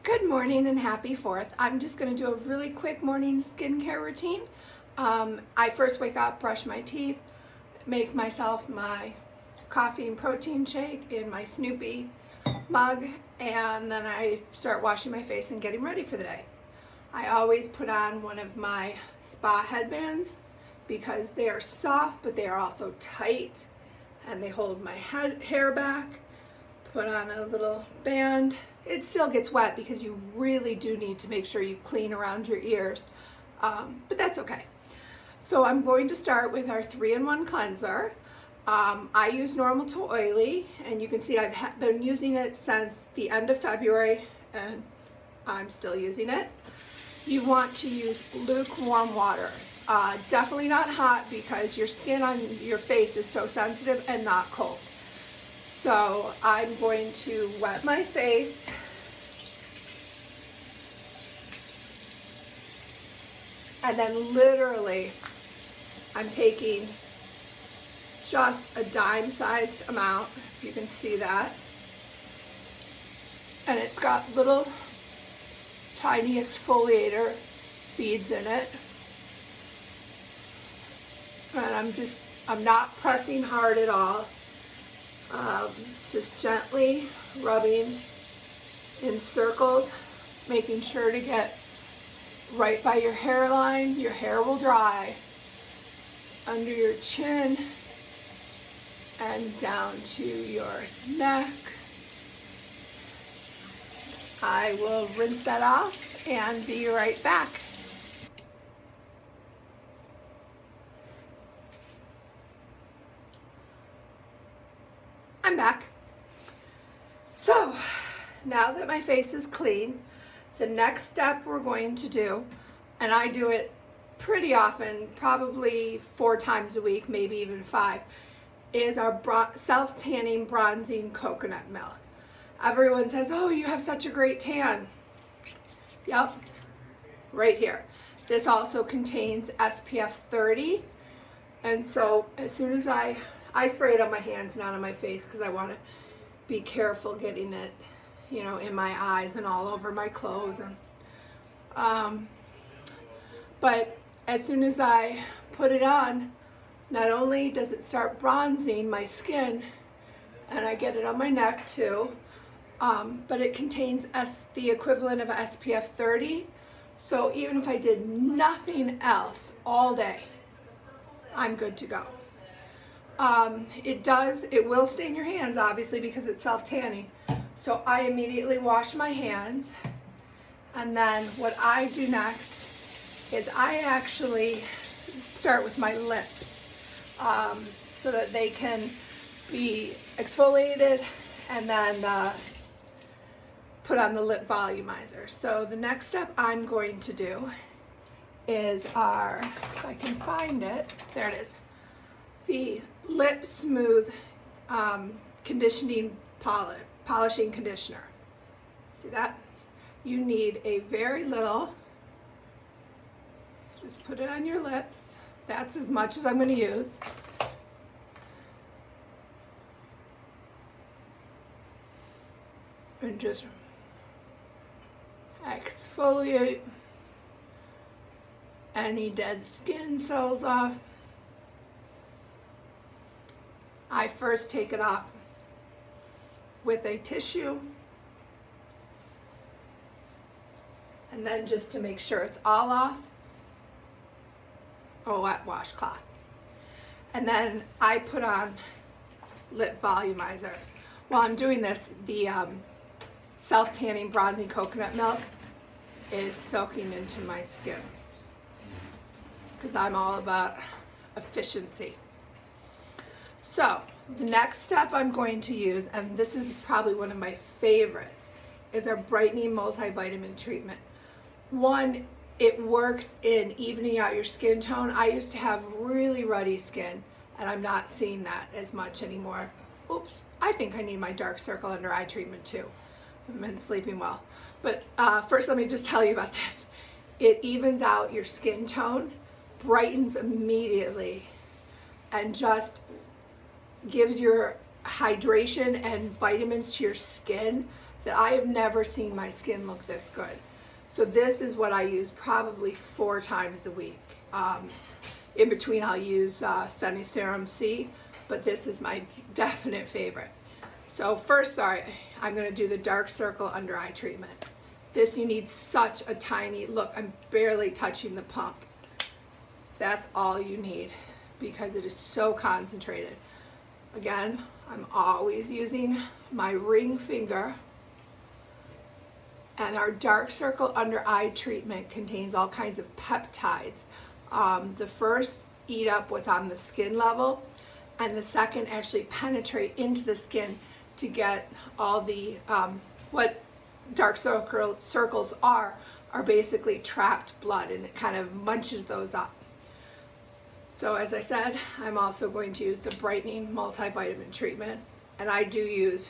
Good morning and happy 4th. I'm just going to do a really quick morning skincare routine. I first wake up, brush my teeth, make myself my coffee and protein shake in my Snoopy mug, and then I start washing my face and getting ready for the day. I always put on one of my spa headbands because they are soft, but they are also tight and they hold my hair back. Put on a little band. It still gets wet because you really do need to make sure you clean around your ears, but that's okay. So I'm going to start with our 3-in-1 cleanser. I use normal to oily, and you can see I've been using it since the end of February, and I'm still using it. You want to use lukewarm water. Definitely not hot because your skin on your face is so sensitive, and not cold. So I'm going to wet my face and then literally I'm taking just a dime-sized amount, if you can see that, and it's got little tiny exfoliator beads in it, and I'm not pressing hard at all. Just gently rubbing in circles, making sure to get right by your hairline. Your hair will dry under your chin and down to your neck. I will rinse that off and be right back. I'm back. So now that my face is clean, the next step we're going to do, and I do it pretty often, probably 4 times a week, maybe even 5, is our self-tanning bronzing coconut milk. Everyone says, oh, you have such a great tan. Yep, right here. This also contains SPF 30, and so as soon as I spray it on my hands, not on my face, because I want to be careful getting it, in my eyes and all over my clothes. And but as soon as I put it on, not only does it start bronzing my skin, and I get it on my neck too, but it contains the equivalent of SPF 30. So even if I did nothing else all day, I'm good to go. It will stain your hands, obviously, because it's self-tanning. So I immediately wash my hands, and then what I do next is I actually start with my lips, so that they can be exfoliated, and then put on the lip volumizer. So the next step I'm going to do is if I can find it, there it is, the Lip Smooth conditioning polishing conditioner. See that? You need a very little. Just put it on your lips. That's as much as I'm going to use. And just exfoliate any dead skin cells off. I first take it off with a tissue, and then just to make sure it's all off, a wet washcloth. And then I put on lip volumizer. While I'm doing this, the self-tanning bronzing coconut milk is soaking into my skin, because I'm all about efficiency. So the next step I'm going to use, and this is probably one of my favorites, is our Brightening Multivitamin treatment. One, it works in evening out your skin tone. I used to have really ruddy skin, and I'm not seeing that as much anymore. Oops, I think I need my dark circle under eye treatment too. I've been sleeping well. But first let me just tell you about this. It evens out your skin tone, brightens immediately, and just gives your hydration and vitamins to your skin that I have never seen my skin look this good. So this is what I use probably 4 times a week. In between I'll use Sunny Serum C, but this is my definite favorite. So first, I'm going to do the dark circle under eye treatment. This, you need such a tiny, look, I'm barely touching the pump. That's all you need because it is so concentrated. Again, I'm always using my ring finger, and our dark circle under eye treatment contains all kinds of peptides. The first eat up what's on the skin level, and the second actually penetrate into the skin to get all the, what dark circles are basically trapped blood, and it kind of munches those up. So as I said, I'm also going to use the Brightening Multivitamin treatment, and I do use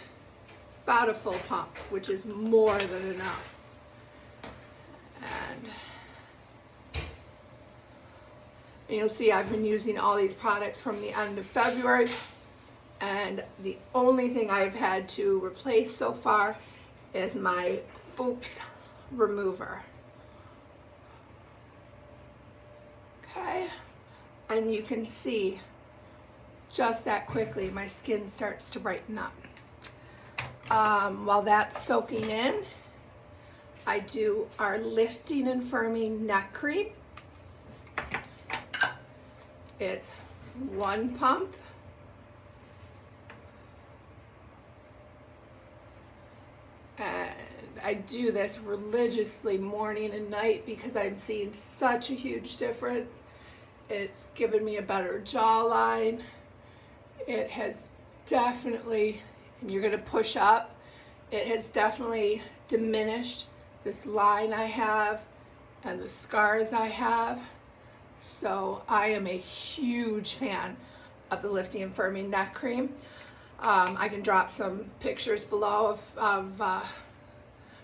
about a full pump, which is more than enough. And you'll see I've been using all these products from the end of February, and the only thing I've had to replace so far is my Oops remover. Okay, and you can see just that quickly my skin starts to brighten up. While that's soaking in, I do our lifting and firming neck cream. It's 1 pump. And I do this religiously morning and night because I'm seeing such a huge difference. It's given me a better jawline. It has definitely, and you're gonna push up, it has definitely diminished this line I have and the scars I have. So I am a huge fan of the Lifting and Firming Neck Cream. I can drop some pictures below of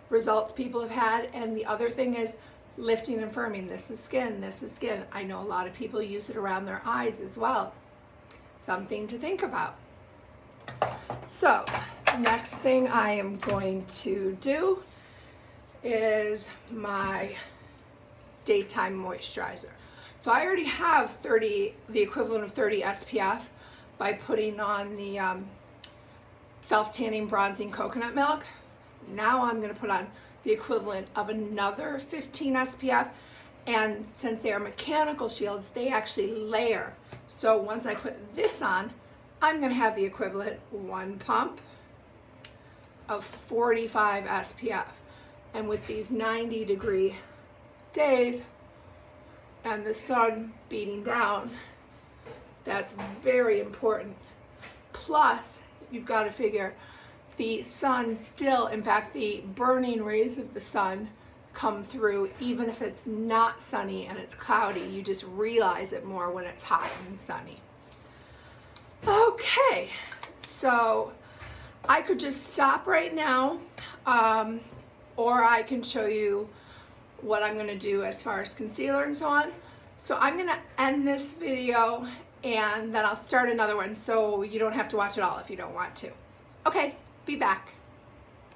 results people have had. And the other thing is lifting and firming. This is skin, this is skin. I know a lot of people use it around their eyes as well. Something to think about. So the next thing I am going to do is my daytime moisturizer. So I already have the equivalent of 30 SPF by putting on the self-tanning bronzing coconut milk. Now I'm going to put on the equivalent of another 15 SPF, and since they are mechanical shields, they actually layer. So once I put this on, I'm going to have the equivalent 1 pump of 45 SPF. And with these 90-degree days and the sun beating down, that's very important. Plus, you've got to figure the sun still, in fact, the burning rays of the sun come through even if it's not sunny and it's cloudy. You just realize it more when it's hot and sunny. Okay, so I could just stop right now, or I can show you what I'm going to do as far as concealer and so on. So I'm going to end this video and then I'll start another one so you don't have to watch it all if you don't want to. Okay, be back.